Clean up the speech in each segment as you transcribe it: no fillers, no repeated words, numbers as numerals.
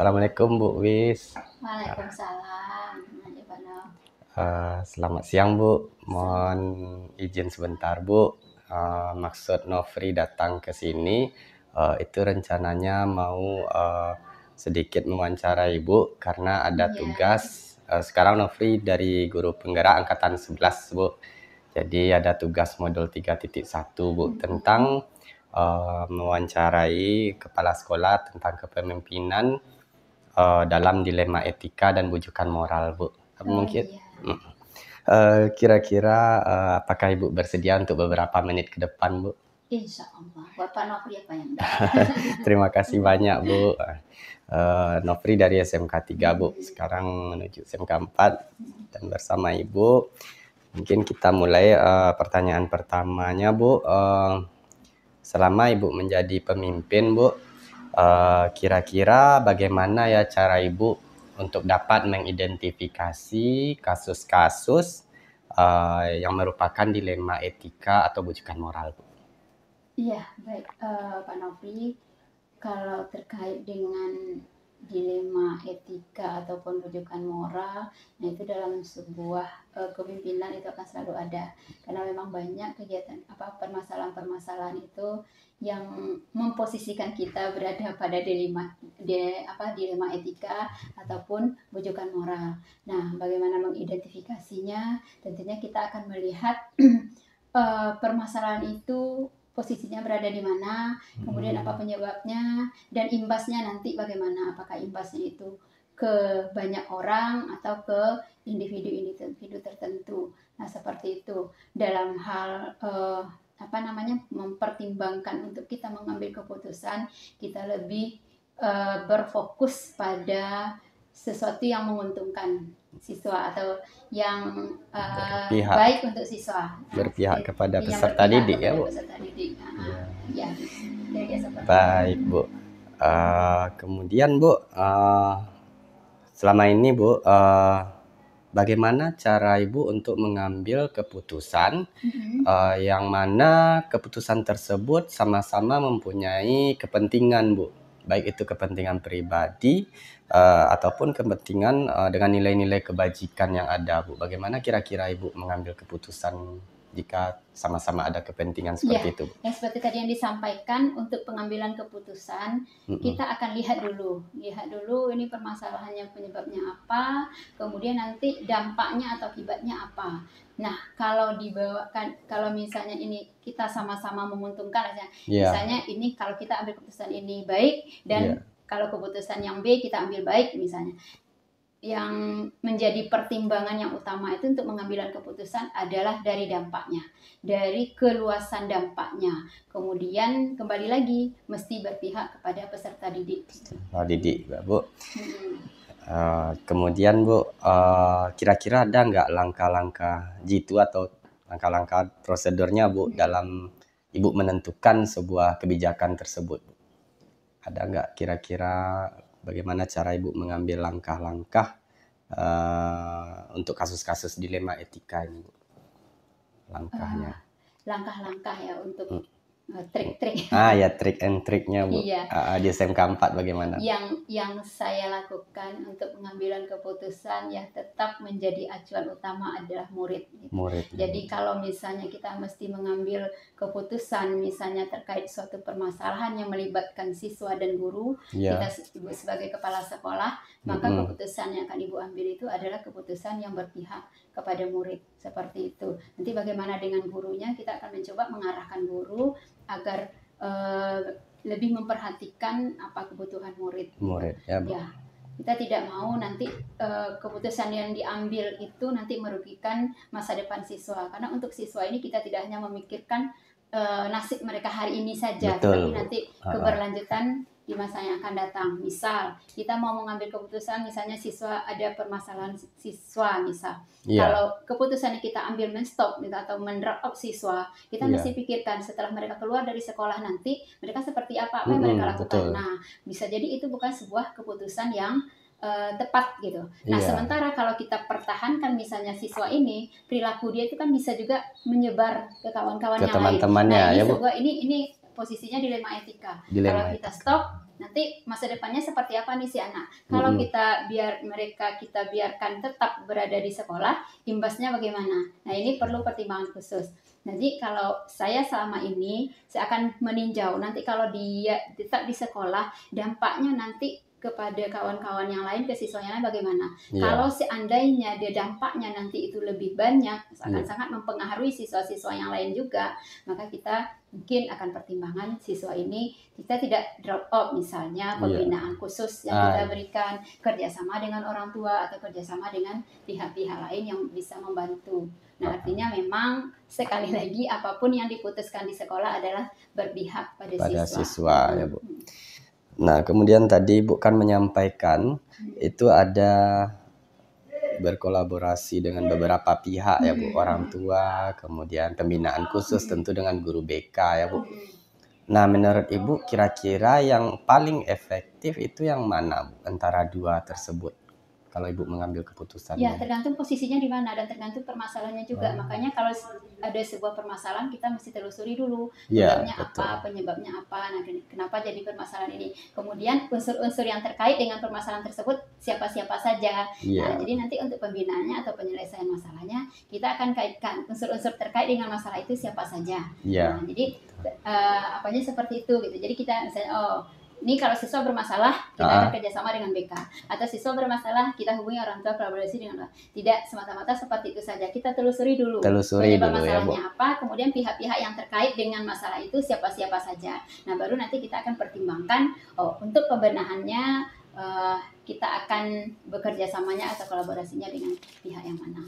Assalamualaikum Bu Wis. Waalaikumsalam. Selamat siang Bu. Mohon izin sebentar Bu. Maksud Nofri datang ke sini itu rencananya mau sedikit mewawancarai Bu karena ada tugas. Sekarang Nofri dari guru penggerak angkatan 11 Bu. Jadi ada tugas modul 3.1 Bu tentang mewawancarai kepala sekolah tentang kepemimpinan dalam dilema etika dan bujukan moral Bu. Mungkin kira-kira apakah Ibu bersedia untuk beberapa menit ke depan Bu? Insya Allah. Bapak Nofri apa yang Terima kasih banyak Bu. Nofri dari SMK 3 Bu. Sekarang menuju SMK 4 dan bersama Ibu. Mungkin kita mulai pertanyaan pertamanya Bu. Selama Ibu menjadi pemimpin Bu, kira-kira bagaimana ya cara Ibu untuk dapat mengidentifikasi kasus-kasus yang merupakan dilema etika atau bujukan moral Bu? Iya, baik Pak Nofri. Kalau terkait dengan dilema etika ataupun bujukan moral, nah itu dalam sebuah kepemimpinan itu akan selalu ada, karena memang banyak kegiatan permasalahan-permasalahan itu yang memposisikan kita berada pada dilema etika ataupun bujukan moral. Nah, bagaimana mengidentifikasinya? Tentunya kita akan melihat permasalahan itu posisinya berada di mana, kemudian apa penyebabnya, dan imbasnya nanti bagaimana, apakah imbasnya itu ke banyak orang atau ke individu tertentu. Nah, seperti itu dalam hal mempertimbangkan untuk kita mengambil keputusan, kita lebih berfokus pada sesuatu yang menguntungkan siswa atau yang baik untuk siswa. Berpihak kepada peserta didik ya Bu? Peserta didik. Ya. Baik Bu. Kemudian Bu, selama ini Bu, bagaimana cara Ibu untuk mengambil keputusan yang mana keputusan tersebut sama-sama mempunyai kepentingan Bu, baik itu kepentingan pribadi ataupun kepentingan dengan nilai-nilai kebajikan yang ada Bu. Bagaimana kira-kira Ibu mengambil keputusan jika sama-sama ada kepentingan seperti itu Bu? Yang seperti tadi yang disampaikan, untuk pengambilan keputusan kita akan lihat dulu ini permasalahannya, penyebabnya apa, kemudian nanti dampaknya atau akibatnya apa. Nah, kalau misalnya ini kita sama-sama menguntungkan, misalnya ini kalau kita ambil keputusan ini baik, dan kalau keputusan yang B kita ambil baik misalnya. Yang menjadi pertimbangan yang utama itu untuk pengambilan keputusan adalah dari dampaknya, dari keluasan dampaknya. Kemudian kembali lagi mesti berpihak kepada peserta didik. Didik Bu. Kemudian Bu, kira-kira ada nggak langkah-langkah jitu atau langkah-langkah prosedurnya Bu dalam Ibu menentukan sebuah kebijakan tersebut Bu? Ada nggak kira-kira bagaimana cara Ibu mengambil langkah-langkah untuk kasus-kasus dilema etika ini Bu? Langkahnya. Langkah-langkah ya untuk trik-trik. Ya trik and triknya Bu. Iya. Di SMK 4 bagaimana? Yang saya lakukan untuk pengambilan keputusan yang tetap menjadi acuan utama adalah murid. Jadi kalau misalnya kita mesti mengambil keputusan misalnya terkait suatu permasalahan yang melibatkan siswa dan guru, kita Ibu sebagai kepala sekolah, maka keputusan yang akan Ibu ambil itu adalah keputusan yang berpihak kepada murid, seperti itu. Nanti bagaimana dengan gurunya, kita akan mencoba mengarahkan guru agar lebih memperhatikan apa kebutuhan murid. Ya. Kita tidak mau nanti keputusan yang diambil itu nanti merugikan masa depan siswa, karena untuk siswa ini kita tidak hanya memikirkan nasib mereka hari ini saja, tapi nanti keberlanjutan di masa yang akan datang. Misal kita mau mengambil keputusan, misalnya siswa ada permasalahan siswa misal, kalau keputusannya kita ambil men-stop atau men-drop out siswa, kita mesti pikirkan setelah mereka keluar dari sekolah nanti mereka seperti apa yang mereka lakukan. Nah, bisa jadi itu bukan sebuah keputusan yang tepat gitu. Nah, sementara kalau kita pertahankan misalnya siswa ini, perilaku dia itu kan bisa juga menyebar ke kawan-kawan yang lain. Nah, ini posisinya dilema etika. Kalau kita stop, nanti masa depannya seperti apa nih si anak. Kalau kita biarkan tetap berada di sekolah, imbasnya bagaimana? Nah, ini perlu pertimbangan khusus. Jadi kalau saya selama ini saya akan meninjau nanti kalau dia tetap di sekolah, dampaknya nanti kepada kawan-kawan yang lain, ke siswa yang lain bagaimana. Kalau seandainya dia dampaknya nanti itu lebih banyak, akan sangat mempengaruhi siswa-siswa yang lain juga, maka kita mungkin akan pertimbangan siswa ini kita tidak drop out, misalnya pembinaan khusus yang kita berikan, kerjasama dengan orang tua atau kerjasama dengan pihak-pihak lain yang bisa membantu. Nah, artinya memang sekali lagi apapun yang diputuskan di sekolah adalah berpihak pada siswa ya Bu. Nah, kemudian tadi Bu kan menyampaikan itu ada berkolaborasi dengan beberapa pihak ya Bu, orang tua, kemudian pembinaan khusus tentu dengan guru BK ya Bu. Nah, menurut Ibu kira-kira yang paling efektif itu yang mana Bu, antara dua tersebut? Kalau Ibu mengambil keputusan? Ya, tergantung posisinya di mana dan tergantung permasalahannya juga. Makanya kalau ada sebuah permasalahan kita mesti telusuri dulu penyebabnya apa. Nah, kenapa jadi permasalahan ini? Kemudian unsur-unsur yang terkait dengan permasalahan tersebut siapa-siapa saja. Nah, jadi nanti untuk pembinaannya atau penyelesaian masalahnya kita akan kaitkan unsur-unsur terkait dengan masalah itu siapa saja. Nah, jadi apanya seperti itu gitu. Jadi kita misalnya ini kalau siswa bermasalah kita akan kerjasama dengan BK, atau siswa bermasalah kita hubungi orang tua, kolaborasi dengan tidak semata-mata seperti itu saja. Kita telusuri dulu penyebab masalahnya apa, kemudian pihak-pihak yang terkait dengan masalah itu siapa-siapa saja. Nah, baru nanti kita akan pertimbangkan untuk pembenahannya kita akan bekerja samanya atau kolaborasinya dengan pihak yang mana.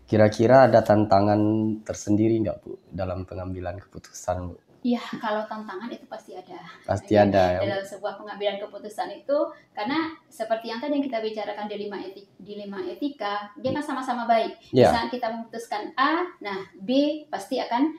Kira-kira ada tantangan tersendiri nggak Bu dalam pengambilan keputusan Bu? Ya, kalau tantangan itu pasti ada. Pasti ada ya. Dalam sebuah pengambilan keputusan itu, karena seperti yang tadi yang kita bicarakan di 5 etika, dia kan sama-sama baik. Misalnya kita memutuskan A, nah B pasti akan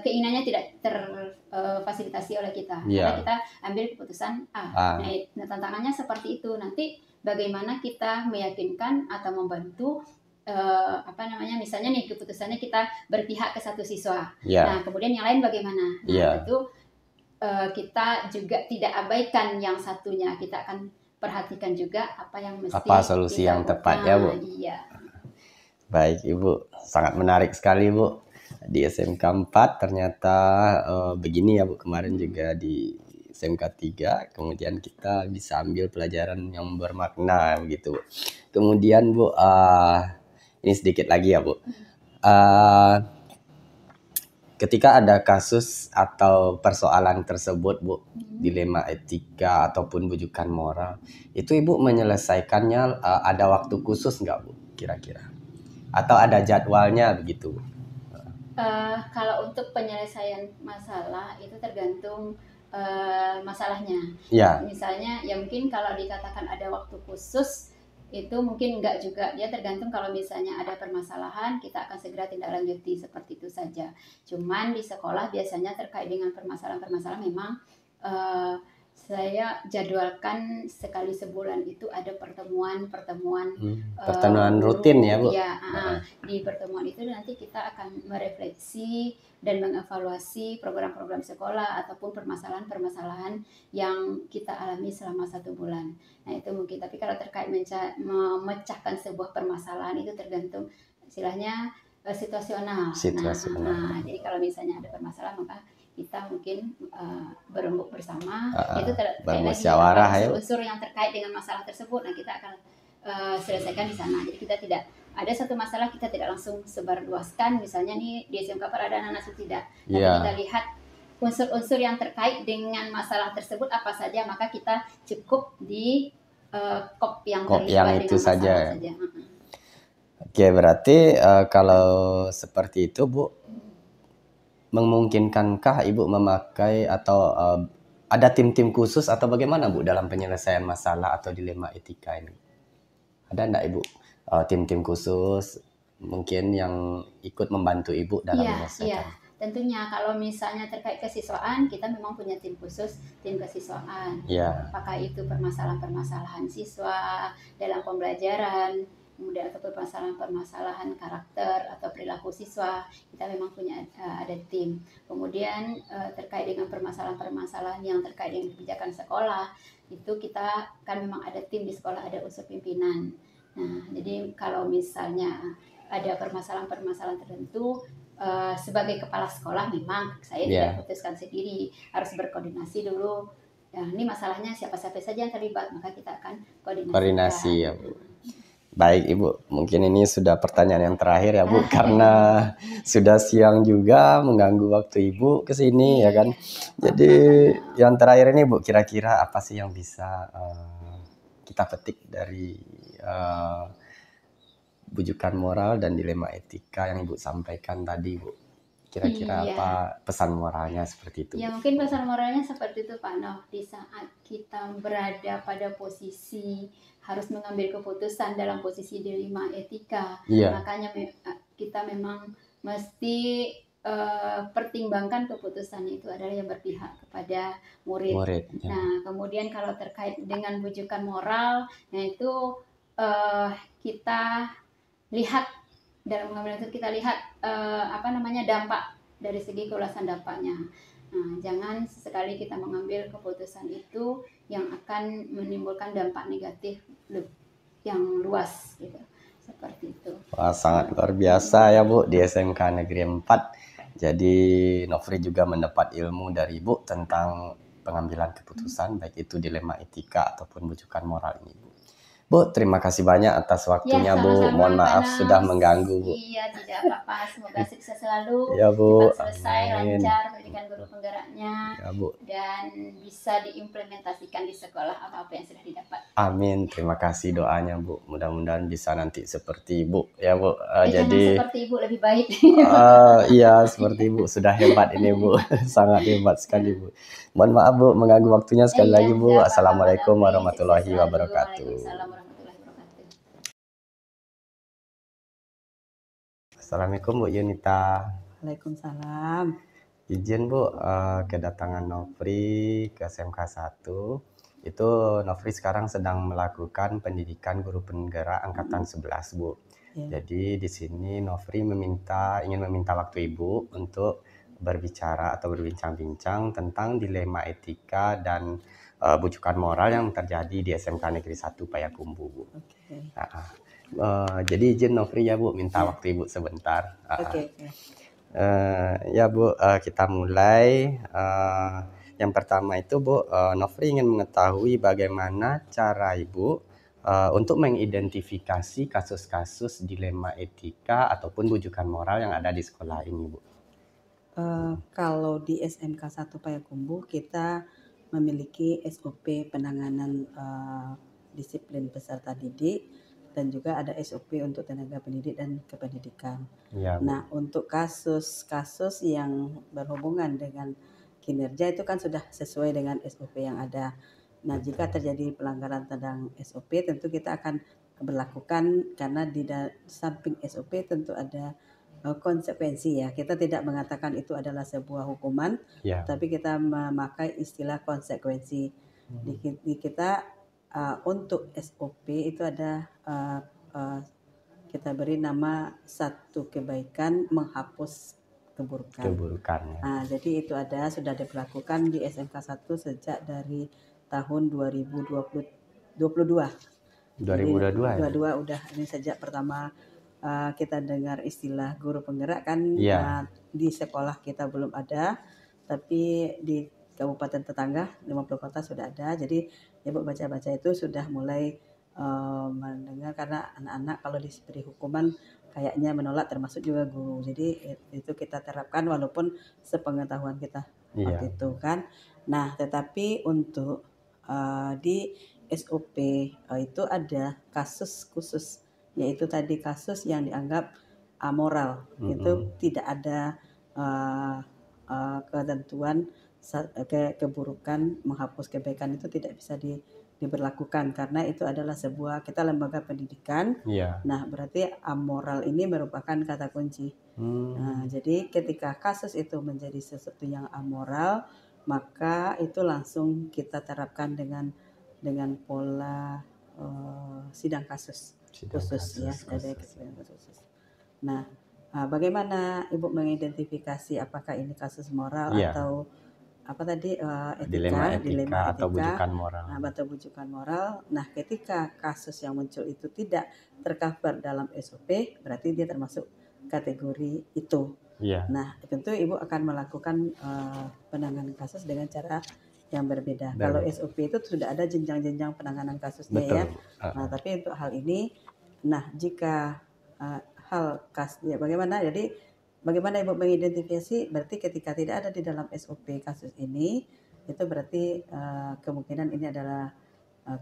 keinginannya tidak terfasilitasi oleh kita. Karena kita ambil keputusan A. Nah, tantangannya seperti itu. Nanti bagaimana kita meyakinkan atau membantu misalnya nih keputusannya kita berpihak ke satu siswa. Nah, kemudian yang lain bagaimana? Nah, itu kita juga tidak abaikan yang satunya. Kita akan perhatikan juga apa yang mesti solusi yang tepat ya Bu. Iya. Baik Ibu, sangat menarik sekali Bu. Di SMK 4 ternyata begini ya Bu. Kemarin juga di SMK 3, kemudian kita bisa ambil pelajaran yang bermakna gitu. Kemudian Bu, ini sedikit lagi ya Bu. Ketika ada kasus atau persoalan tersebut Bu, dilema etika ataupun bujukan moral, itu Ibu menyelesaikannya ada waktu khusus nggak Bu kira-kira? Atau ada jadwalnya begitu? Kalau untuk penyelesaian masalah itu tergantung masalahnya. Misalnya ya mungkin kalau dikatakan ada waktu khusus itu mungkin enggak juga, dia tergantung. Kalau misalnya ada permasalahan kita akan segera tindak lanjuti seperti itu saja. Cuman di sekolah biasanya terkait dengan permasalahan-permasalahan memang saya jadwalkan sekali sebulan itu ada pertemuan rutin ya Bu. Di pertemuan itu nanti kita akan merefleksi dan mengevaluasi program-program sekolah ataupun permasalahan-permasalahan yang kita alami selama 1 bulan. Nah, itu mungkin. Tapi kalau terkait memecahkan sebuah permasalahan itu tergantung istilahnya situasional. Nah, jadi kalau misalnya ada permasalahan maka kita mungkin berembuk bersama, itu bermusyawarah ya. Unsur yang terkait dengan masalah tersebut, nah kita akan selesaikan di sana. Jadi kita tidak ada satu masalah kita tidak langsung sebarluaskan, misalnya nih di SMK ada anak-anak tidak. Tapi kita lihat unsur-unsur yang terkait dengan masalah tersebut apa saja, maka kita cukup di kop yang terlibat itu dengan saja. saja. Oke, berarti kalau seperti itu Bu, memungkinkankah Ibu memakai atau ada tim-tim khusus atau bagaimana Bu dalam penyelesaian masalah atau dilema etika ini? Ada enggak Ibu tim-tim khusus mungkin yang ikut membantu Ibu dalam menyelesaikan? Iya, tentunya kalau misalnya terkait kesiswaan kita memang punya tim khusus, tim kesiswaan. Apakah itu permasalahan-permasalahan siswa dalam pembelajaran kemudian atau permasalahan-permasalahan karakter atau perilaku siswa, kita memang punya ada tim. Kemudian terkait dengan permasalahan-permasalahan yang terkait dengan kebijakan sekolah, itu kita kan memang ada tim di sekolah, ada unsur pimpinan. Nah, jadi kalau misalnya ada permasalahan-permasalahan tertentu, sebagai kepala sekolah memang saya tidak putuskan sendiri, harus berkoordinasi dulu. Ya, ini masalahnya siapa-siapa saja yang terlibat, maka kita akan koordinasi ya Bu. Baik Ibu, mungkin ini sudah pertanyaan yang terakhir ya Bu, karena sudah siang juga mengganggu waktu Ibu ke sini ya kan. Jadi yang terakhir ini Bu, kira-kira apa sih yang bisa kita petik dari bujukan moral dan dilema etika yang Ibu sampaikan tadi Bu? Kira-kira apa pesan moralnya seperti itu? Ya mungkin pesan moralnya seperti itu Pak Noh. Di saat kita berada pada posisi harus mengambil keputusan dalam posisi dilema etika, makanya kita memang mesti pertimbangkan keputusan itu adalah yang berpihak kepada murid. Nah, kemudian kalau terkait dengan bujukan moral, yaitu kita lihat dalam mengambil itu, kita lihat dampak dari segi keulasan dampaknya. Nah, jangan sesekali kita mengambil keputusan itu yang akan menimbulkan dampak negatif yang luas gitu. Seperti itu. Wah, sangat luar biasa ya Bu di SMK Negeri 4. Jadi Nofri juga mendapat ilmu dari Bu tentang pengambilan keputusan baik itu dilema etika ataupun bujukan moral ini Bu. Bu, terima kasih banyak atas waktunya Bu. Mohon maaf sudah mengganggu Bu. Iya, tidak apa-apa. Semoga sukses selalu. Ya Bu. Cepat selesai, lancar pendidikan guru penggeraknya. Ya Bu. Dan bisa diimplementasikan di sekolah apa-apa yang sudah didapat. Amin. Terima kasih doanya Bu. Mudah-mudahan bisa nanti seperti Ibu ya Bu. Jadi seperti Ibu lebih baik. Iya, seperti Ibu. Sudah hebat ini Bu. Sangat hebat sekali Bu. Mohon maaf Bu mengganggu waktunya sekali lagi Bu. Assalamualaikum warahmatullahi wabarakatuh. Assalamualaikum Bu Yunita. Waalaikumsalam. Izin Bu, kedatangan Nofri ke SMK 1. Itu Nofri sekarang sedang melakukan pendidikan guru penggerak angkatan 11 Bu. Jadi di sini Nofri ingin meminta waktu Ibu untuk berbicara atau berbincang-bincang tentang dilema etika dan bujukan moral yang terjadi di SMK Negeri 1 Payakumbuh Bu. Jadi izin Nofri ya Bu, minta waktu Ibu sebentar. Ya Bu, kita mulai. Yang pertama itu Bu, Nofri ingin mengetahui bagaimana cara Ibu untuk mengidentifikasi kasus-kasus dilema etika ataupun bujukan moral yang ada di sekolah ini Bu. Kalau di SMK 1 Payakumbuh kita memiliki SOP penanganan disiplin peserta didik dan juga ada SOP untuk tenaga pendidik dan kependidikan. Nah, untuk kasus-kasus yang berhubungan dengan kinerja itu kan sudah sesuai dengan SOP yang ada. Nah, jika terjadi pelanggaran tentang SOP tentu kita akan berlakukan, karena di samping SOP tentu ada konsekuensi ya. Kita tidak mengatakan itu adalah sebuah hukuman, tapi kita memakai istilah konsekuensi. Di kita untuk SOP itu ada kita beri nama satu kebaikan menghapus keburukan. Nah, jadi itu sudah diberlakukan di SMK 1 sejak dari tahun 2022. 2022 udah ini sejak pertama kita dengar istilah guru penggerak kan. Di sekolah kita belum ada, tapi di kabupaten tetangga 50 kota sudah ada. Jadi Ibu baca-baca itu sudah mulai mendengar, karena anak-anak kalau diberi hukuman kayaknya menolak, termasuk juga guru. Jadi itu kita terapkan walaupun sepengetahuan kita waktu itu kan. Nah, tetapi untuk di SOP itu ada kasus khusus, yaitu tadi kasus yang dianggap amoral. Itu tidak ada ketentuan keburukan menghapus kebaikan, itu tidak bisa diberlakukan karena itu adalah sebuah, kita lembaga pendidikan. Nah, berarti amoral ini merupakan kata kunci. Nah, jadi ketika kasus itu menjadi sesuatu yang amoral, maka itu langsung kita terapkan dengan pola sidang kasus. khusus ya, ada sidang khusus. Nah, bagaimana Ibu mengidentifikasi apakah ini kasus moral atau apa tadi dilema etika atau bujukan moral. Atau bujukan moral. Nah, ketika kasus yang muncul itu tidak tercover dalam SOP, berarti dia termasuk kategori itu. Nah, tentu Ibu akan melakukan penanganan kasus dengan cara yang berbeda. Kalau SOP itu sudah ada jenjang-jenjang penanganan kasusnya. Betul. Ya. Nah, tapi untuk hal ini, nah jika ya bagaimana? Jadi bagaimana Ibu mengidentifikasi? Berarti ketika tidak ada di dalam SOP kasus ini, itu berarti kemungkinan ini adalah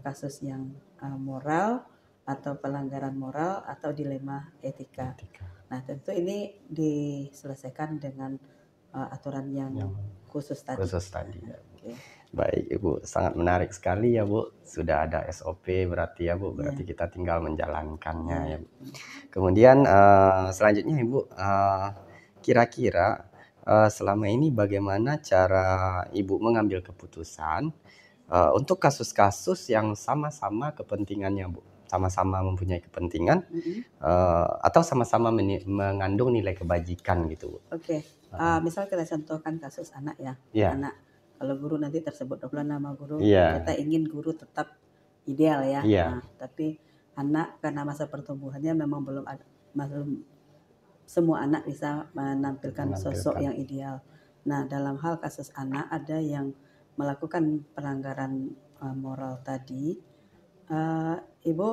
kasus yang moral atau pelanggaran moral atau dilema etika. Nah, tentu ini diselesaikan dengan aturan yang khusus tadi. Okay. Baik Ibu, sangat menarik sekali ya Bu. Sudah ada SOP berarti ya Bu, berarti kita tinggal menjalankannya ya Bu. Kemudian selanjutnya Ibu, kira-kira selama ini bagaimana cara Ibu mengambil keputusan untuk kasus-kasus yang sama-sama kepentingannya Bu, sama-sama mempunyai kepentingan atau sama-sama mengandung nilai kebajikan gitu Bu. Oke. Misal kita contohkan kasus anak ya. Anak, kalau guru nanti tersebut nama guru, kita ingin guru tetap ideal ya. Nah, tapi anak karena masa pertumbuhannya memang belum semua anak bisa menampilkan sosok yang ideal. Nah, dalam hal kasus anak ada yang melakukan pelanggaran moral tadi. Ibu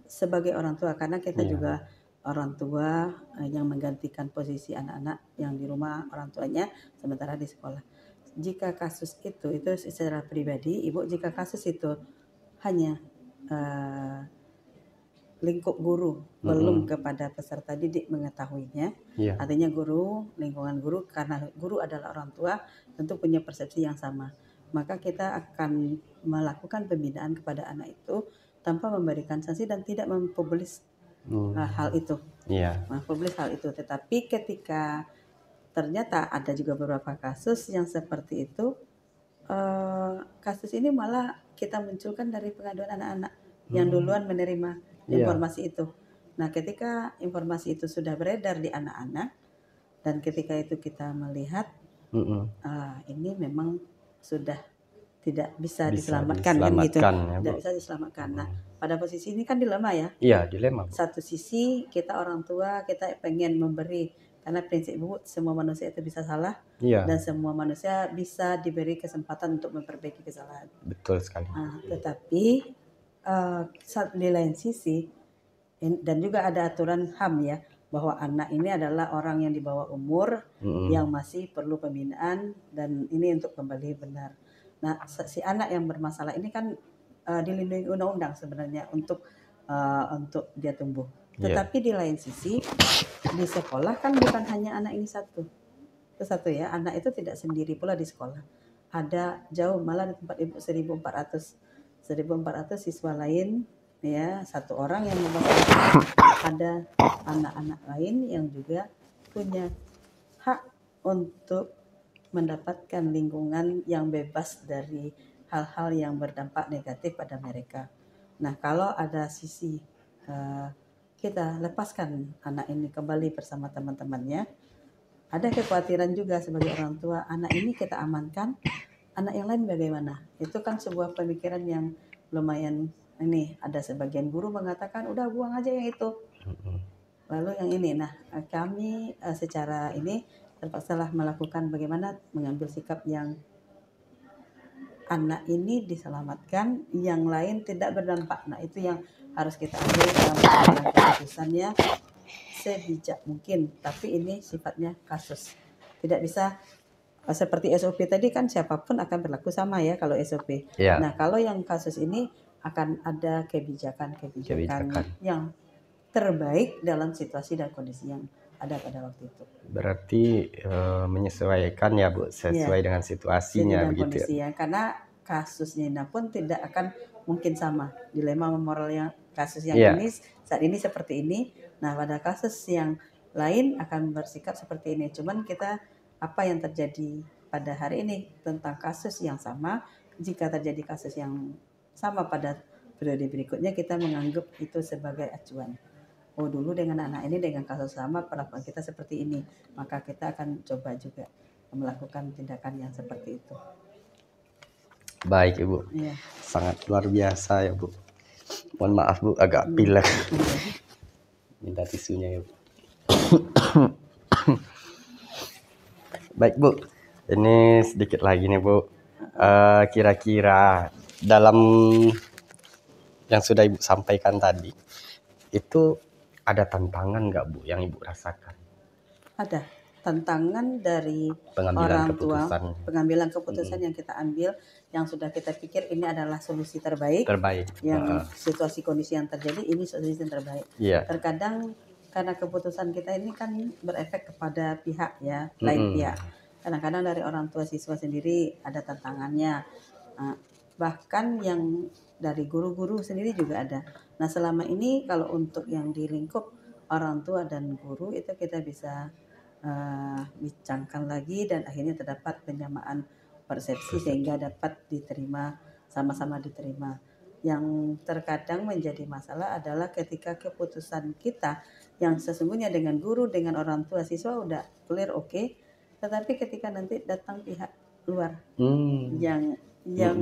sebagai orang tua, karena kita juga orang tua yang menggantikan posisi anak-anak yang di rumah orang tuanya sementara di sekolah. Jika kasus itu secara pribadi, Ibu jika kasus itu hanya lingkup guru belum kepada peserta didik mengetahuinya, artinya guru, lingkungan guru, karena guru adalah orang tua tentu punya persepsi yang sama, maka kita akan melakukan pembinaan kepada anak itu tanpa memberikan sanksi dan tidak mempublis hal itu. Mempublis hal itu. Tetapi ketika ternyata ada juga beberapa kasus yang seperti itu, kasus ini malah kita munculkan dari pengaduan anak-anak yang duluan menerima informasi itu. Nah, ketika informasi itu sudah beredar di anak-anak dan ketika itu kita melihat ini memang sudah tidak bisa diselamatkan kan gitu. Tidak bisa diselamatkan. Nah, pada posisi ini kan dilema ya. Iya, dilema. Satu sisi kita orang tua, kita pengen memberi, karena prinsip Ibu semua manusia itu bisa salah dan semua manusia bisa diberi kesempatan untuk memperbaiki kesalahan. Betul sekali. Tetapi di lain sisi dan juga ada aturan HAM ya, bahwa anak ini adalah orang yang di bawah umur yang masih perlu pembinaan dan ini untuk kembali benar. Nah, si anak yang bermasalah ini kan dilindungi undang-undang sebenarnya untuk dia tumbuh. Tetapi di lain sisi di sekolah kan bukan hanya anak ini satu ya, anak itu tidak sendiri pula di sekolah. Ada jauh malah di tempat Ibu 1400 siswa lain ya, satu orang yang membawa, ada anak-anak lain yang juga punya hak untuk mendapatkan lingkungan yang bebas dari hal-hal yang berdampak negatif pada mereka. Nah, kalau ada sisi kita lepaskan anak ini kembali bersama teman-temannya, ada kekhawatiran juga sebagai orang tua, anak ini kita amankan, anak yang lain bagaimana? Itu kan sebuah pemikiran yang lumayan ini. Ada sebagian guru mengatakan udah buang aja yang itu, lalu yang ini. Nah, kami secara ini terpaksalah melakukan bagaimana mengambil sikap yang anak ini diselamatkan, yang lain tidak berdampak. Nah, itu yang harus kita ambil dalam keputusannya sebijak mungkin. Tapi ini sifatnya kasus, tidak bisa seperti SOP tadi kan siapapun akan berlaku sama ya kalau SOP. Nah, kalau yang kasus ini akan ada kebijakan yang terbaik dalam situasi dan kondisi yang ada pada waktu itu. Berarti menyesuaikan ya Bu, sesuai dengan situasinya dan begitu ya. Karena kasusnya pun tidak akan mungkin sama. Dilema moral yang kasus yang ini saat ini seperti ini. Nah, pada kasus yang lain akan bersikap seperti ini. Cuman kita apa yang terjadi pada hari ini tentang kasus yang sama, jika terjadi kasus yang sama pada periode berikutnya kita menganggap itu sebagai acuan. Oh, dulu dengan anak ini dengan kasus sama perlakuan kita seperti ini, maka kita akan coba juga melakukan tindakan yang seperti itu. Baik Ibu, Iya. sangat luar biasa ya Bu. Mohon maaf Bu, agak pilek. Minta tisunya ya Bu. Baik Bu, ini sedikit lagi nih Bu. Kira-kira dalam yang sudah Ibu sampaikan tadi, itu ada tantangan nggak Bu yang Ibu rasakan? Ada tantangan dari orang tua, pengambilan keputusan yang kita ambil, yang sudah kita pikir ini adalah solusi terbaik. Yang situasi kondisi yang terjadi ini solusi yang terbaik. Terkadang karena keputusan kita ini kan berefek kepada pihak ya, lain pihak. Kadang-kadang dari orang tua siswa sendiri ada tantangannya. Bahkan yang dari guru-guru sendiri juga ada. Nah, selama ini kalau untuk yang di lingkup orang tua dan guru itu kita bisa bincangkan lagi dan akhirnya terdapat penyamaan persepsi sehingga dapat diterima, sama-sama diterima. Yang terkadang menjadi masalah adalah ketika keputusan kita yang sesungguhnya dengan guru, dengan orang tua siswa udah clear oke, tetapi ketika nanti datang pihak luar yang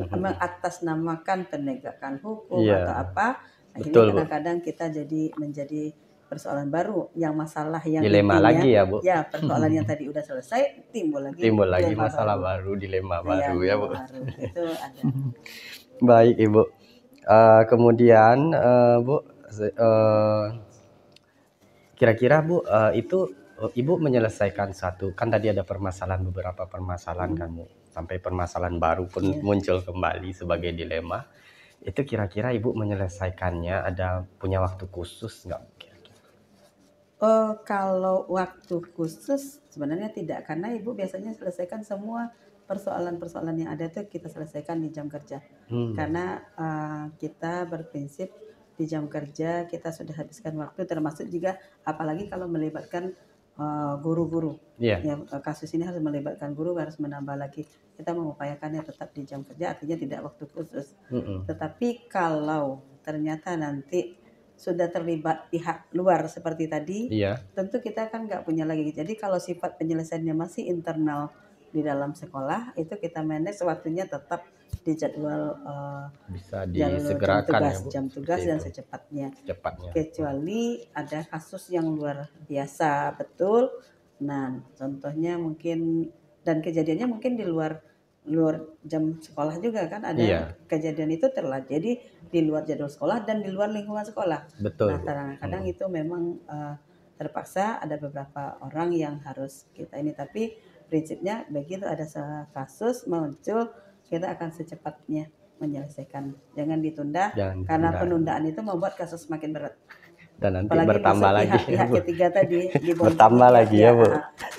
mengatasnamakan penegakan hukum atau apa, akhirnya kadang-kadang kita menjadi persoalan baru, yang masalah yang dilema intinya, lagi ya Bu. Ya, persoalan yang tadi udah selesai timbul lagi masalah baru, dilema baru ya Bu. Itu ada. Baik Ibu. Kemudian Bu, kira-kira Bu, itu Ibu menyelesaikan satu, kan tadi ada beberapa permasalahan kan Bu, sampai permasalahan baru pun muncul kembali sebagai dilema. Itu kira-kira Ibu menyelesaikannya ada punya waktu khusus nggak? Kalau waktu khusus sebenarnya tidak, karena Ibu biasanya selesaikan semua persoalan-persoalan yang ada itu kita selesaikan di jam kerja. Karena kita berprinsip di jam kerja kita sudah habiskan waktu, termasuk juga apalagi kalau melibatkan guru-guru. Ya, kasus ini harus melibatkan guru, harus menambah lagi. Kita mengupayakannya tetap di jam kerja, artinya tidak waktu khusus. Tetapi kalau ternyata nanti sudah terlibat pihak luar seperti tadi, tentu kita kan nggak punya lagi. Jadi kalau sifat penyelesaiannya masih internal di dalam sekolah, itu kita manage waktunya tetap di jadwal bisa disegerakan jam tugas dan secepatnya. Kecuali ada kasus yang luar biasa betul. Nah, contohnya mungkin, dan kejadiannya mungkin di luar jam sekolah juga kan ada kejadian itu terjadi di luar jadwal sekolah dan di luar lingkungan sekolah. Betul. Nah, kadang-kadang itu memang terpaksa ada beberapa orang yang harus kita ini, tapi prinsipnya begitu ada kasus muncul kita akan secepatnya menyelesaikan, jangan ditunda, karena penundaan itu membuat kasus semakin berat. Dan nanti apalagi bertambah lagi pihak ketiga tadi bertambah lagi ya Bu.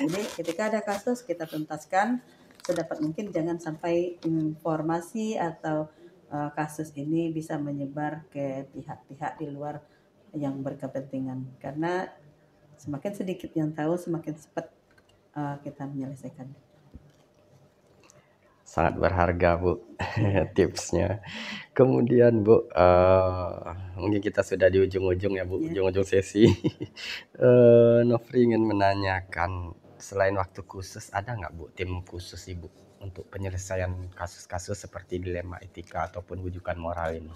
Jadi ketika ada kasus kita tuntaskan sedapat mungkin, jangan sampai informasi atau kasus ini bisa menyebar ke pihak-pihak di luar yang berkepentingan, karena semakin sedikit yang tahu semakin cepat kita menyelesaikan. Sangat berharga Bu tipsnya. Kemudian Bu, mungkin kita sudah di ujung-ujung ya Bu, ujung-ujung sesi. Nofri ingin menanyakan, selain waktu khusus ada nggak Bu tim khusus Ibu untuk penyelesaian kasus-kasus seperti dilema etika ataupun rujukan moral ini?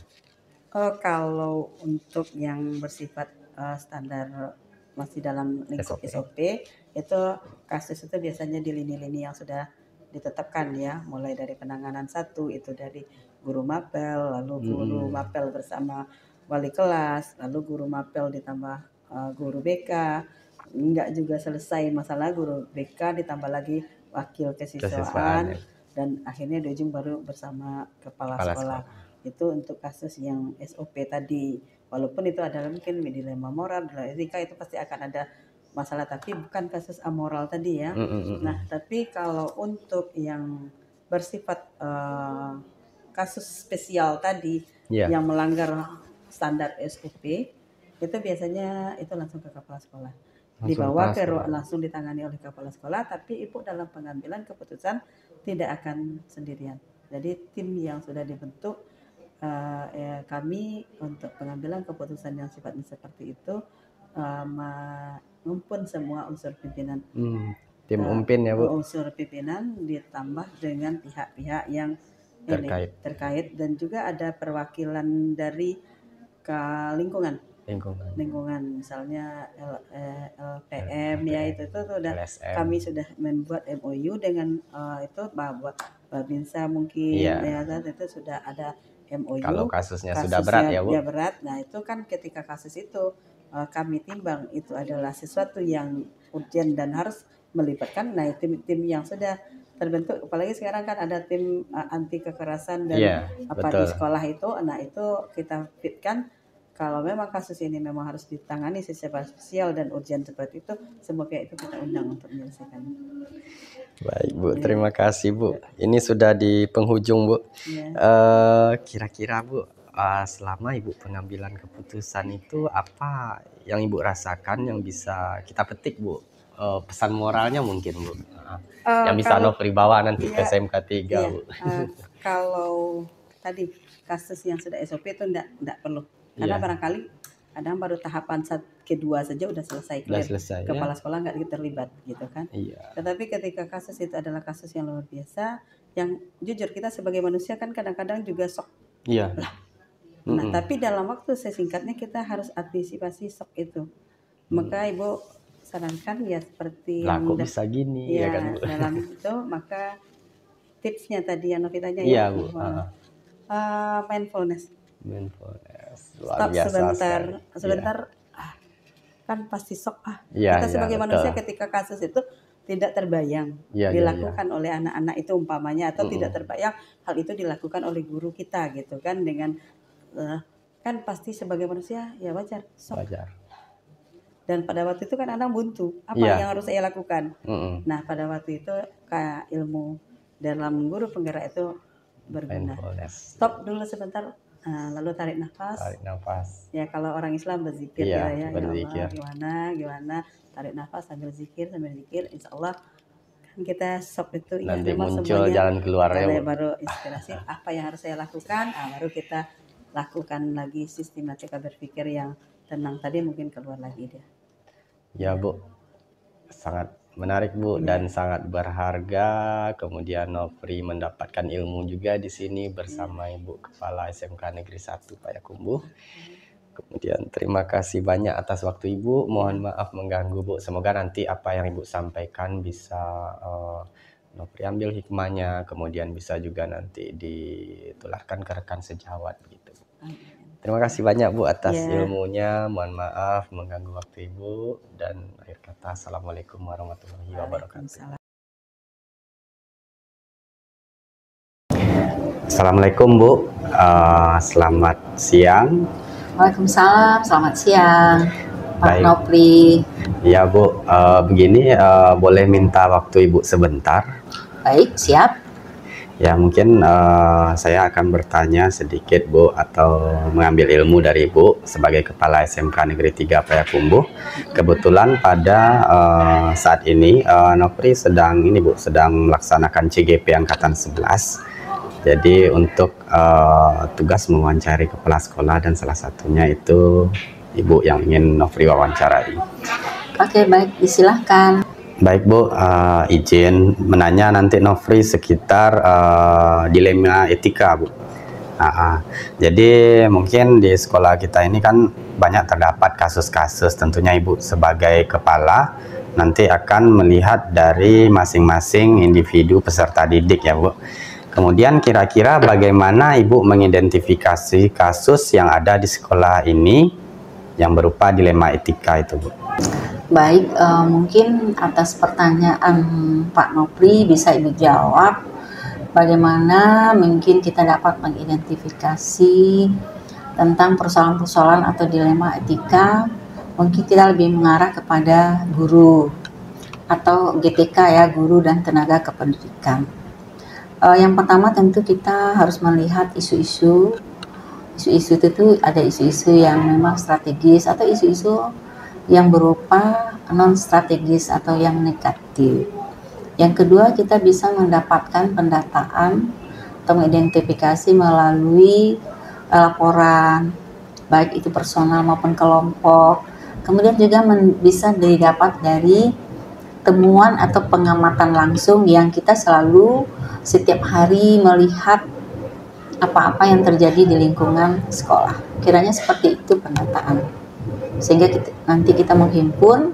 Kalau untuk yang bersifat standar masih dalam lingkup SOP, itu kasus itu biasanya di lini-lini yang sudah ditetapkan ya, mulai dari penanganan 1 itu dari guru mapel, lalu guru mapel bersama wali kelas, lalu guru mapel ditambah guru BK, enggak juga selesai masalah guru BK ditambah lagi wakil kesiswaan, dan akhirnya di ujung baru bersama kepala sekolah. Itu untuk kasus yang SOP tadi, walaupun itu adalah mungkin dilema moral, dilema etika, itu pasti akan ada masalah, tapi bukan kasus amoral tadi ya. Nah, tapi kalau untuk yang bersifat kasus spesial tadi yang melanggar standar SOP, itu biasanya itu langsung ke kepala sekolah, dibawa ke langsung ditangani oleh kepala sekolah, tapi Ibu dalam pengambilan keputusan tidak akan sendirian. Jadi tim yang sudah dibentuk kami untuk pengambilan keputusan yang sifatnya seperti itu mengumpul semua unsur pimpinan. Tim umpin ya Bu. Unsur pimpinan ditambah dengan pihak-pihak yang terkait dan juga ada perwakilan dari lingkungan, misalnya LPM ya, itu sudah LSM. Kami sudah membuat MOU dengan itu buat Babinsa mungkin ya, itu sudah ada MOU. Kalau kasusnya sudah berat ya Bu. Ya berat. Nah itu kan ketika kasus itu kami timbang itu adalah sesuatu yang urgent dan harus melibatkan. Nah tim yang sudah terbentuk, apalagi sekarang kan ada tim anti kekerasan dan di sekolah itu. Nah itu kita fitkan. Kalau memang kasus ini memang harus ditangani secara spesial dan urgent seperti itu, semoga itu kita undang untuk menyelesaikan. Baik Bu, terima kasih Bu. Ini sudah di penghujung Bu. Kira-kira Bu, selama Ibu pengambilan keputusan itu apa yang Ibu rasakan yang bisa kita petik Bu? Pesan moralnya mungkin Bu, yang bisa Nofri bawa nanti ke SMK 3 Bu. Kalau tadi kasus yang sudah SOP itu enggak perlu. Karena barangkali kadang baru tahapan kedua saja udah selesai, kepala sekolah nggak terlibat gitu kan. Tetapi ketika kasus itu adalah kasus yang luar biasa, yang jujur kita sebagai manusia kan kadang-kadang juga shock. Nah tapi dalam waktu sesingkatnya kita harus antisipasi shock itu. Maka Ibu sarankan ya seperti kok bisa gini ya kan Bu. Dalam itu maka tipsnya tadi yang Novi tanya Bu. Mindfulness. Luar Stop biasa sebentar kan pasti shock kita sebagai manusia ketika kasus itu tidak terbayang dilakukan oleh anak-anak itu umpamanya, atau tidak terbayang hal itu dilakukan oleh guru kita gitu kan, dengan kan pasti sebagai manusia ya wajar shock. Dan pada waktu itu kan anak buntu apa yang harus saya lakukan. Nah pada waktu itu kayak ilmu dalam guru penggerak itu berguna. Stop dulu sebentar. Lalu tarik nafas. Ya kalau orang Islam berzikir berzikir. Allah, gimana tarik nafas sambil zikir, insya Allah kan kita shock itu nanti muncul jalan keluarnya. Baru inspirasi apa yang harus saya lakukan, baru kita lakukan lagi sistematika berpikir yang tenang tadi, mungkin keluar lagi dia. Ya Bu, sangat menarik Bu dan sangat berharga. Kemudian Nofri mendapatkan ilmu juga di sini bersama Ibu Kepala SMK Negeri 1 Payakumbuh. Kemudian terima kasih banyak atas waktu Ibu. Mohon maaf mengganggu Bu. Semoga nanti apa yang Ibu sampaikan bisa Nofri ambil hikmahnya, kemudian bisa juga nanti ditularkan ke rekan sejawat gitu. Terima kasih banyak Bu atas ilmunya. Mohon maaf mengganggu waktu Ibu, dan akhir kata assalamualaikum warahmatullahi wabarakatuh. Assalamualaikum Bu, selamat siang. Waalaikumsalam, selamat siang Pak Nofri. Ya Bu, begini boleh minta waktu Ibu sebentar? Baik, siap. Ya mungkin saya akan bertanya sedikit Bu, atau mengambil ilmu dari Ibu sebagai Kepala SMK Negeri 3 Payakumbuh. Kebetulan pada saat ini Nofri sedang melaksanakan CGP Angkatan 11. Jadi untuk tugas mewawancari kepala sekolah, dan salah satunya itu Ibu yang ingin Nofri wawancarai. Oke, baik, disilahkan. Baik Bu, izin menanya nanti Nofri sekitar dilema etika Bu. Jadi mungkin di sekolah kita ini kan banyak terdapat kasus-kasus, tentunya Ibu sebagai kepala nanti akan melihat dari masing-masing individu peserta didik ya Bu. Kemudian kira-kira bagaimana Ibu mengidentifikasi kasus yang ada di sekolah ini yang berupa dilema etika itu Bu? Baik, mungkin atas pertanyaan Pak Nofri bisa Ibu jawab bagaimana mungkin kita dapat mengidentifikasi tentang persoalan-persoalan atau dilema etika. Mungkin kita lebih mengarah kepada guru atau GTK ya, guru dan tenaga kependidikan. Yang pertama tentu kita harus melihat isu-isu itu ada isu-isu yang memang strategis atau isu-isu yang berupa non-strategis atau yang negatif. Yang kedua, kita bisa mendapatkan pendataan atau mengidentifikasi melalui laporan, baik itu personal maupun kelompok. Kemudian juga bisa didapat dari temuan atau pengamatan langsung yang kita selalu setiap hari melihat apa-apa yang terjadi di lingkungan sekolah. Kiranya seperti itu penataan. Sehingga nanti kita menghimpun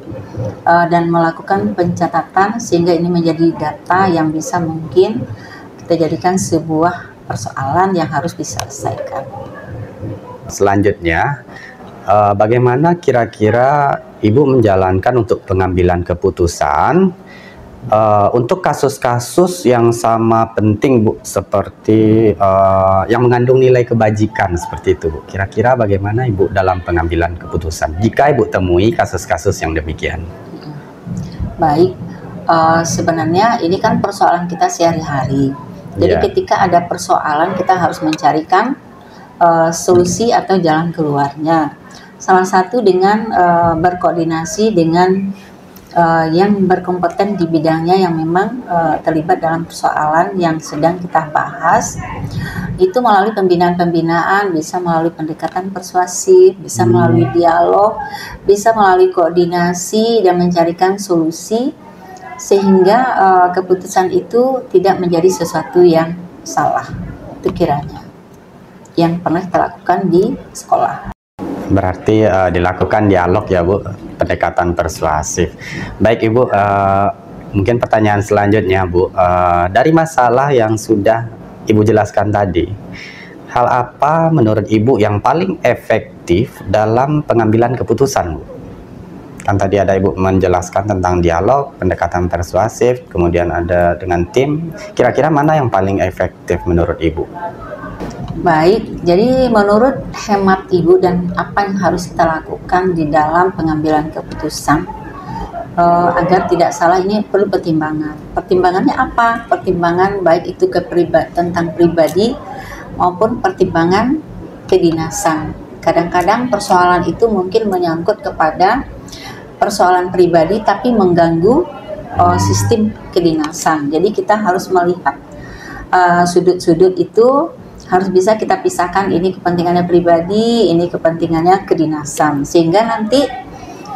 dan melakukan pencatatan sehingga ini menjadi data yang bisa mungkin kita jadikan sebuah persoalan yang harus diselesaikan. Selanjutnya, bagaimana kira-kira Ibu menjalankan untuk pengambilan keputusan untuk kasus-kasus yang sama penting, Bu, seperti yang mengandung nilai kebajikan seperti itu, Bu. Kira-kira bagaimana Ibu dalam pengambilan keputusan jika Ibu temui kasus-kasus yang demikian? Baik, sebenarnya ini kan persoalan kita sehari-hari. Jadi ketika ada persoalan kita harus mencarikan solusi atau jalan keluarnya. Salah satu dengan berkoordinasi dengan yang berkompeten di bidangnya yang memang terlibat dalam persoalan yang sedang kita bahas. Itu melalui pembinaan-pembinaan, bisa melalui pendekatan persuasif, bisa melalui dialog, bisa melalui koordinasi dan mencarikan solusi sehingga keputusan itu tidak menjadi sesuatu yang salah. Itu kiranya yang pernah kita lakukan di sekolah. Berarti dilakukan dialog ya, Bu, pendekatan persuasif. Baik Ibu, mungkin pertanyaan selanjutnya, Bu, dari masalah yang sudah Ibu jelaskan tadi, hal apa menurut Ibu yang paling efektif dalam pengambilan keputusan, Bu? Kan tadi ada Ibu menjelaskan tentang dialog, pendekatan persuasif, kemudian ada dengan tim. Kira-kira mana yang paling efektif menurut Ibu? Baik, jadi menurut hemat Ibu dan apa yang harus kita lakukan di dalam pengambilan keputusan agar tidak salah, ini perlu pertimbangan. Pertimbangannya apa? Pertimbangan baik itu tentang pribadi maupun pertimbangan kedinasan. Kadang-kadang persoalan itu mungkin menyangkut kepada persoalan pribadi tapi mengganggu sistem kedinasan. Jadi kita harus melihat sudut-sudut itu harus bisa kita pisahkan, ini kepentingannya pribadi, ini kepentingannya kedinasan. Sehingga nanti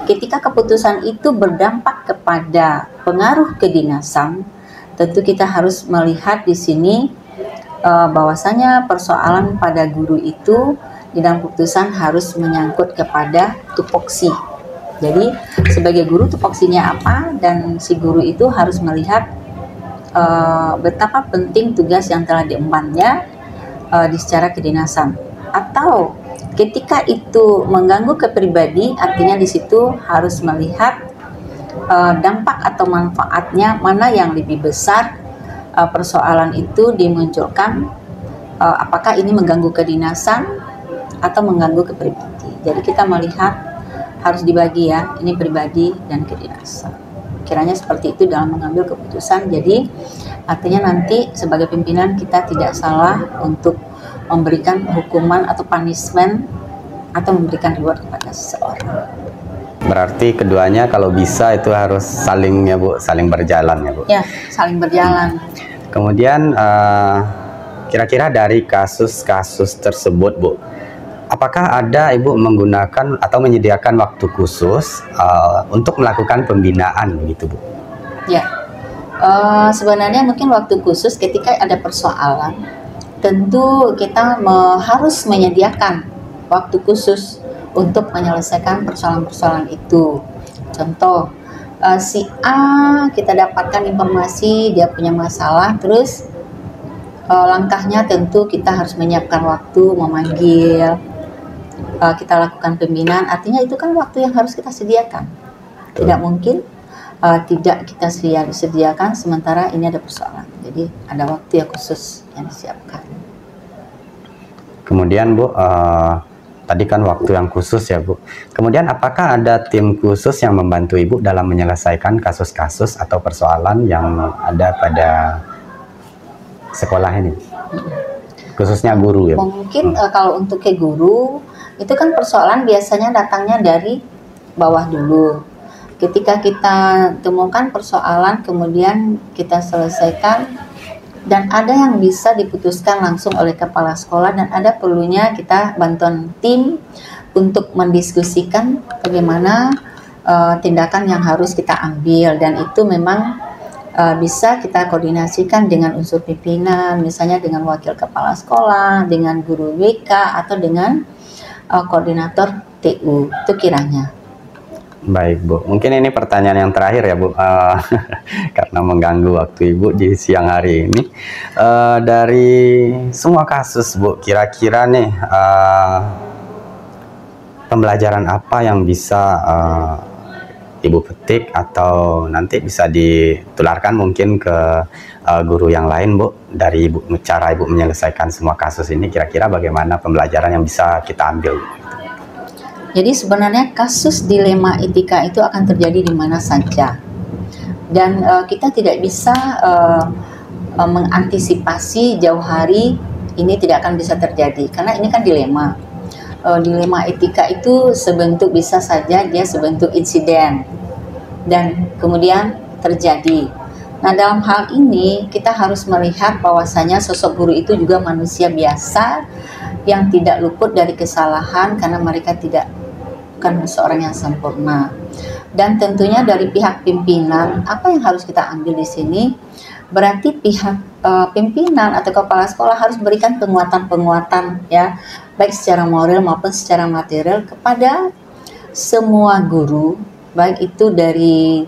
ketika keputusan itu berdampak kepada pengaruh kedinasan, tentu kita harus melihat di sini bahwasanya persoalan pada guru itu di dalam keputusan harus menyangkut kepada tupoksi. Jadi sebagai guru tupoksinya apa, dan si guru itu harus melihat betapa penting tugas yang telah diembannya di secara kedinasan. Atau ketika itu mengganggu ke pribadi, artinya di situ harus melihat dampak atau manfaatnya mana yang lebih besar. Persoalan itu dimunculkan apakah ini mengganggu kedinasan atau mengganggu ke pribadi. Jadi kita melihat harus dibagi ya, ini pribadi dan kedinasan. Kiranya seperti itu dalam mengambil keputusan. Jadi artinya nanti sebagai pimpinan kita tidak salah untuk memberikan hukuman atau punishment atau memberikan reward kepada seseorang. Berarti keduanya kalau bisa itu harus saling ya, Bu, saling berjalan ya, Bu. Ya, saling berjalan. Kemudian kira-kira dari kasus-kasus tersebut, Bu, apakah ada Ibu menggunakan atau menyediakan waktu khusus untuk melakukan pembinaan gitu, Bu? Ya, sebenarnya mungkin waktu khusus ketika ada persoalan, tentu kita harus menyediakan waktu khusus untuk menyelesaikan persoalan-persoalan itu. Contoh, si A kita dapatkan informasi dia punya masalah, terus langkahnya tentu kita harus menyiapkan waktu, memanggil, kita lakukan pembinaan. Artinya itu kan waktu yang harus kita sediakan. Tidak mungkin tidak kita sediakan sementara ini ada persoalan. Jadi ada waktu yang khusus yang disiapkan. Kemudian, Bu, tadi kan waktu yang khusus ya, Bu. Kemudian apakah ada tim khusus yang membantu Ibu dalam menyelesaikan kasus-kasus atau persoalan yang ada pada sekolah ini? Khususnya guru ya, Bu? Mungkin kalau untuk ke guru, itu kan persoalan biasanya datangnya dari bawah dulu. Ketika kita temukan persoalan, kemudian kita selesaikan, dan ada yang bisa diputuskan langsung oleh kepala sekolah, dan ada perlunya kita bantuan tim untuk mendiskusikan bagaimana tindakan yang harus kita ambil, dan itu memang bisa kita koordinasikan dengan unsur pimpinan, misalnya dengan wakil kepala sekolah, dengan guru WK, atau dengan koordinator TU, itu kiranya. Baik Bu, mungkin ini pertanyaan yang terakhir ya Bu, karena mengganggu waktu Ibu di siang hari ini. Dari semua kasus Bu, kira-kira nih pembelajaran apa yang bisa Ibu petik atau nanti bisa ditularkan mungkin ke guru yang lain Bu, dari Ibu, cara Ibu menyelesaikan semua kasus ini, kira-kira bagaimana pembelajaran yang bisa kita ambil? Jadi sebenarnya kasus dilema etika itu akan terjadi di mana saja, dan kita tidak bisa mengantisipasi jauh hari ini tidak akan bisa terjadi, karena ini kan dilema. Dilema etika itu sebentuk, bisa saja dia sebentuk insiden dan kemudian terjadi. Nah, dalam hal ini kita harus melihat bahwasanya sosok guru itu juga manusia biasa yang tidak luput dari kesalahan, karena mereka bukan seorang yang sempurna. Dan tentunya dari pihak pimpinan, apa yang harus kita ambil di sini? Berarti pihak pimpinan atau kepala sekolah harus berikan penguatan-penguatan ya, baik secara moral maupun secara material kepada semua guru, baik itu dari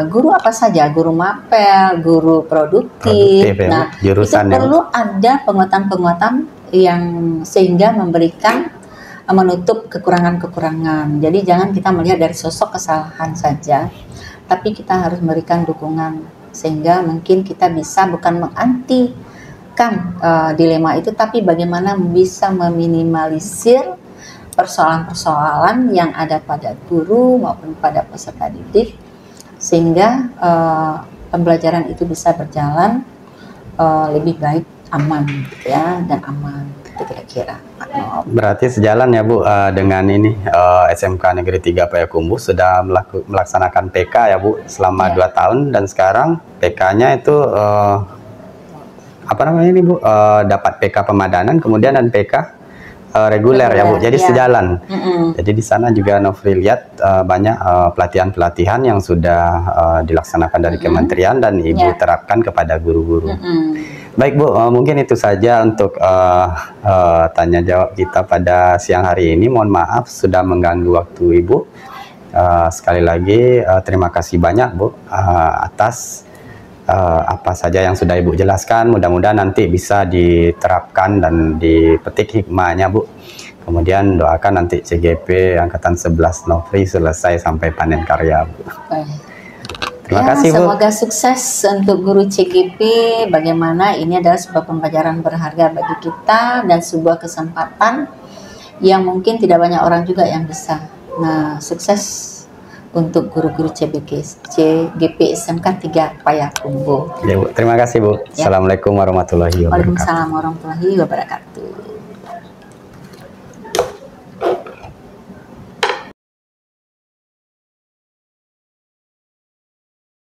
guru apa saja, guru mapel, guru produktif. Ya, nah, jurusan itu perlu ada penguatan-penguatan yang sehingga memberikan menutup kekurangan-kekurangan. Jadi jangan kita melihat dari sosok kesalahan saja, tapi kita harus memberikan dukungan sehingga mungkin kita bisa bukan mengantikan dilema itu, tapi bagaimana bisa meminimalisir persoalan-persoalan yang ada pada guru maupun pada peserta didik, sehingga pembelajaran itu bisa berjalan lebih baik, aman ya, dan aman, kira-kira. Berarti sejalan ya Bu dengan ini SMK Negeri 3 Payakumbuh sudah melaksanakan PK ya Bu selama 2 tahun, dan sekarang PK-nya itu apa namanya ini Bu, dapat PK pemadanan kemudian dan PK reguler ya Bu, jadi sejalan. Jadi di sana juga Nofri lihat banyak pelatihan-pelatihan yang sudah dilaksanakan dari kementerian dan Ibu terapkan kepada guru-guru. Baik Bu, mungkin itu saja untuk tanya jawab kita pada siang hari ini. Mohon maaf sudah mengganggu waktu Ibu. Sekali lagi terima kasih banyak Bu atas apa saja yang sudah Ibu jelaskan. Mudah-mudahan nanti bisa diterapkan dan dipetik hikmahnya Bu. Kemudian doakan nanti CGP Angkatan 11 Nofri selesai sampai panen karya Bu. Terima kasih Bu. Semoga sukses untuk guru CGP. Bagaimana ini adalah sebuah pembelajaran berharga bagi kita dan sebuah kesempatan yang mungkin tidak banyak orang juga yang bisa. Nah, sukses untuk guru-guru CGP SMK 3 Payakumbuh. Ya Bu, terima kasih Bu. Ya. Assalamualaikum warahmatullahi wabarakatuh. Waalaikumsalam warahmatullahi wabarakatuh.